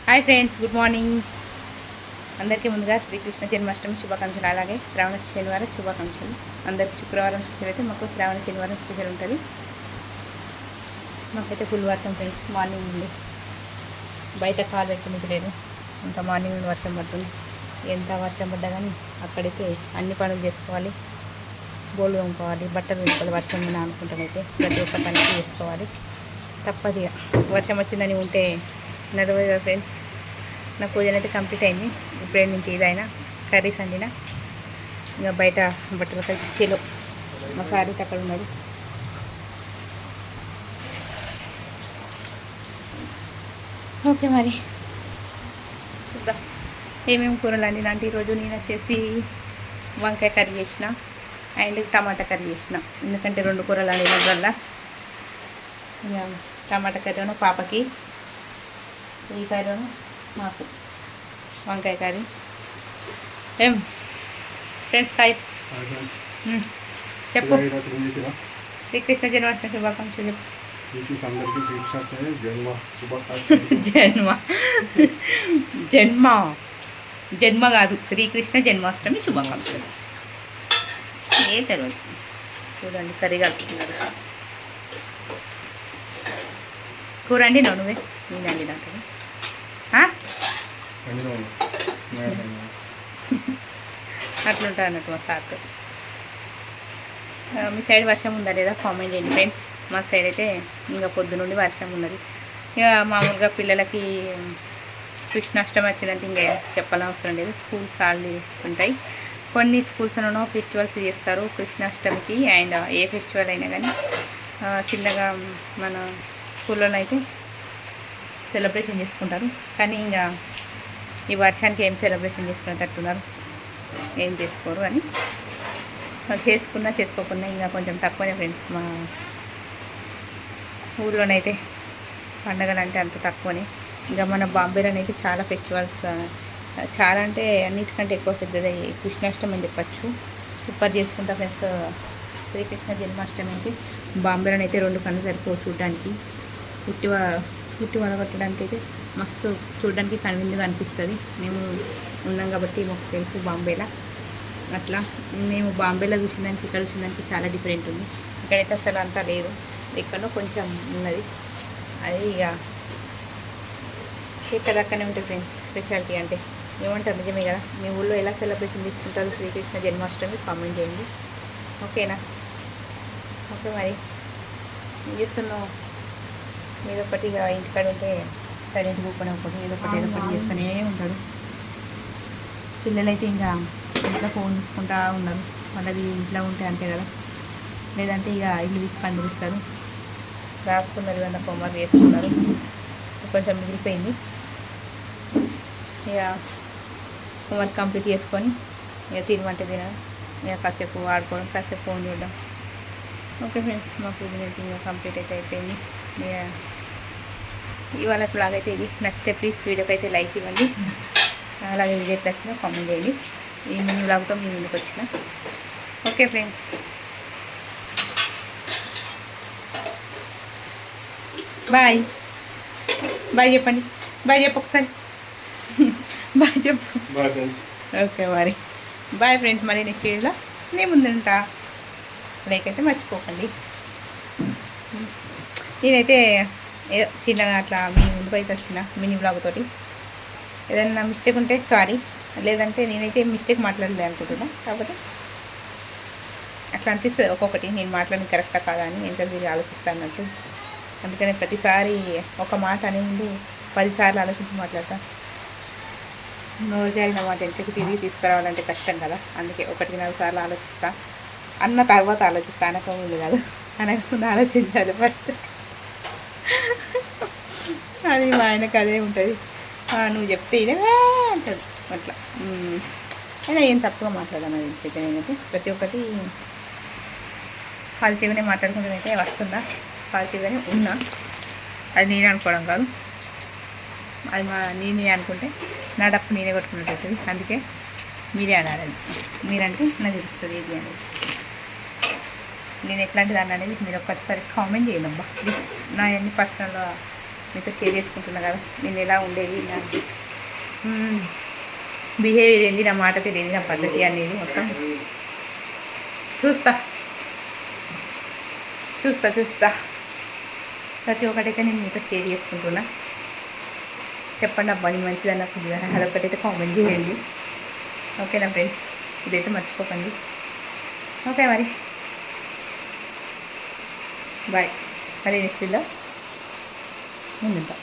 Hi friends, good morning. అందరికీ ముందుగా శ్రీకృష్ణ జన్మాష్టమి శుభాకాంక్షలు, అలాగే శ్రావణ శనివారం శుభాకాంక్షలు. అందరికీ శుక్రవారం స్పెషల్ అయితే మాకు శ్రావణ శనివారం స్పెషల్ ఉంటుంది. మాకైతే ఫుల్ వర్షం ఫ్రెండ్స్, మార్నింగ్ నుండి బయట కాలు పెట్టుకునేది లేదు. ఇంకా మార్నింగ్ నుండి వర్షం పడుతుంది. ఎంత వర్షం పడ్డా కానీ అక్కడైతే అన్ని పనులు చేసుకోవాలి, బోళ్ళు తోముకోవాలి, బట్టలు వేసుకోవాలి. వర్షం మీద అనుకుంటానైతే ప్రతి ఒక్క పని చేసుకోవాలి, తప్పదు. వర్షం వచ్చిందని ఉంటే నడవదు కదా ఫ్రెండ్స్. నా పూజన అయితే కంప్లీట్ అయింది. ఇప్పుడే నేను ఏదైనా కర్రీస్ అండిన, ఇంకా బయట బట్టలు కలిసిలో మా సారీ అక్కడ ఉన్నాడు. ఓకే, మరి చూద్దాం ఏమేమి కూరలు అండి. అంటే ఈరోజు నేను వచ్చేసి వంకాయ కర్రీ చేసిన అండ్ టమాటా కర్రీ చేసిన. ఎందుకంటే రెండు కూరలు అండిన వల్ల టమాటా కర్రీను పాపకి, ఈ కర్రీను మాకు వంకాయ కర్రీ. ఏం ఫ్రెండ్స్ కాయ చెప్పు. శ్రీకృష్ణ జన్మాష్టమి శుభాకాంక్షలు చెప్పు. జన్మ జన్మ జన్మ కాదు, శ్రీకృష్ణ జన్మాష్టమి శుభాకాంక్షలు. ఏ తెలియదు. చూడండి కర్రీ కలుపుతున్నారు. కూర అండి నువ్వే, నేనండి నాకు అట్లుంటుంది అన్నట్టు మా సార్తో. మీ సైడ్ వర్షం ఉందా లేదా కామెంట్ చేయండి ఫ్రెండ్స్. మా సైడ్ అయితే ఇంకా పొద్దు నుండి వర్షం ఉన్నది. ఇక మామూలుగా పిల్లలకి కృష్ణాష్టమి వచ్చిందంటే ఇంకా చెప్పనవసరం లేదు. స్కూల్స్ హాలిడేస్ ఉంటాయి. కొన్ని స్కూల్స్లోనూ ఫెస్టివల్స్ చేస్తారు కృష్ణాష్టమికి. అండ్ ఏ ఫెస్టివల్ అయినా కానీ చిన్నగా మన స్కూల్లో అయితే సెలబ్రేషన్ చేసుకుంటారు. కానీ ఇంకా ఈ వర్షానికి ఏం సెలబ్రేషన్ చేసుకునేటట్టున్నారు, ఏం చేసుకోరు. అని చేసుకున్నా చేసుకోకున్నా ఇంకా కొంచెం తక్కువనే ఫ్రెండ్స్. మా ఊళ్ళోనైతే పండగలు అంటే అంత తక్కువనే. ఇంకా మన బాంబేలోనైతే చాలా ఫెస్టివల్స్, చాలా అంటే అన్నిటికంటే ఎక్కువ పెద్దది కృష్ణాష్టమి అని చెప్పచ్చు. సూపర్ చేసుకుంటా ఫ్రెండ్స్. శ్రీకృష్ణ జన్మాష్టమి అయితే బాంబేలోనైతే రెండు కళ్ళు సరిపోవు చూడడానికి. పుట్టి వడగొట్టడానికి అయితే మస్తు చూడడానికి కనువిందుగా అనిపిస్తుంది. మేము ఉన్నాం కాబట్టి మాకు తెలుసు బాంబేలో. అట్లా మేము బాంబేలో చూసిందానికి ఇక్కడ చూసిందానికి చాలా డిఫరెంట్ ఉంది. ఇక్కడైతే అసలు అంతా లేదు, ఎక్కడో కొంచెం ఉన్నది. అది ఇక ఇక్కడ దక్కనే ఉంటుంది ఫ్రెండ్స్. స్పెషాలిటీ అంటే ఏమంటారు, నిజమే కదా. మీ ఊళ్ళో ఎలా సెలబ్రేషన్ తీసుకుంటారు శ్రీకృష్ణ జన్మాష్టమి కామెంట్ చేయండి. ఓకేనా? ఓకే, మరి ఏం చేస్తున్నావు? ఏదో ఒకటి ఇక ఇంటికాడ ఉంటే సైలెంట్ కూర్చొని ఒకటి ఏదో ఒకటి చేస్తూనే ఉంటాడు. పిల్లలైతే ఇంకా ఇంట్లో ఫోన్ చూసుకుంటూ ఉన్నారు. వాళ్ళది ఇంట్లో ఉంటే అంతే కదా, లేదంటే ఇక ఇల్లు వీక్ పండిస్తారు. రాసుకున్నారు, ఏదన్నా హోంవర్క్ చేసుకున్నారు. కొంచెం మిగిలిపోయింది. ఇక హోంవర్క్ కంప్లీట్ చేసుకొని ఇక తినమంటే తినడం, ఇక కాసేపు ఆడుకోవడం, కాసేపు ఫోన్ చూడడం. ఓకే ఫ్రెండ్స్, మా పూజ ఇంకా కంప్లీట్ అయితే అయిపోయింది. ఇవాళ బ్లాగ్ అయితే ఇది. నచ్చితే ప్లీజ్ వీడియోకి అయితే లైక్ ఇవ్వండి. అలాగే వీడియో నచ్చినా కామెంట్ చేయండి. ఈ మినీ బ్లాగ్తో మీ ముందుకు వచ్చిన. Okay friends, bye. బాయ్ చెప్పండి. బాయ్ చెప్పు ఒకసారి. బాయ్ చెప్పు. ఓకే మరి బాయ్ ఫ్రెండ్స్. మళ్ళీ నెక్స్ట్ వీడియోలో నేను ముందుంటా. లైక్ అయితే మర్చిపోకండి. నేనైతే చిన్నగా అట్లా మీ ముందుకు అయితే వచ్చిన మినీ బ్లాగ్ తోటి. ఏదైనా మిస్టేక్ ఉంటే సారీ, లేదంటే నేనైతే మిస్టేక్ మాట్లాడలేదు అనుకుంటున్నా. కాకపోతే అట్లా అనిపిస్తుంది ఒక్కొక్కటి, నేను మాట్లాడిన కరెక్టా కాదా అని ఎంత తిరిగి ఆలోచిస్తాను అన్నట్టు. అందుకని ప్రతిసారి ఒక మాట అనే ముందు 10 సార్లు ఆలోచించి మాట్లాడతా. నోరు జారిన మాట ఎంతకి తిరిగి తీసుకురావాలంటే కష్టం కదా. అందుకే 1-4 సార్లు ఆలోచిస్తా. అన్న తర్వాత ఆలోచిస్తా, అనకముందు కాదు. అనకముందు ఆలోచించాలి ఫస్ట్. అది మా ఆయనకు అదే ఉంటుంది. నువ్వు చెప్తే ఇదే అంటాడు అట్లా. అయినా ఏం తప్పుగా మాట్లాడాను అయితే నేనైతే ప్రతి ఒక్కటి పాజిటివ్గానే మాట్లాడుకుంటూనైతే వస్తుందా, పాజిటివ్గానే ఉన్నా. అది నేనే అనుకోవడం కాదు, అది నేనే అనుకుంటే నా డప్పు నేనే కొట్టుకున్నట్టు అవుతుంది. అందుకే మీరే అనాలి. మీరంటే నాకు తెలుస్తుంది ఏది అనేది. నేను ఎట్లాంటి దాన్ని అనేది మీరు ఒక్కసారి కామెంట్ చేయండి అబ్బా. నా అన్ని పర్సనల్ మీతో షేర్ చేసుకుంటున్నా కదా నేను ఎలా ఉండేది నా బిహేవియర్ ఏంది, నా మాట తెలియదు, నా పద్ధతి అనేది మొత్తం చూస్తా చూస్తా చూస్తా ప్రతి ఒక్కటైతే నేను మీతో షేర్ చేసుకుంటున్నా. చెప్పండి అబ్బా నీ మంచిదన్న కొద్దిగా అదొకటైతే కామెంట్ చేయండి. ఓకేనా ఫ్రెండ్స్, ఇదైతే మర్చిపోకండి. ఓకే మరి బాయ్. మరి నెక్స్ట్ వీడియో ముందుంటాం.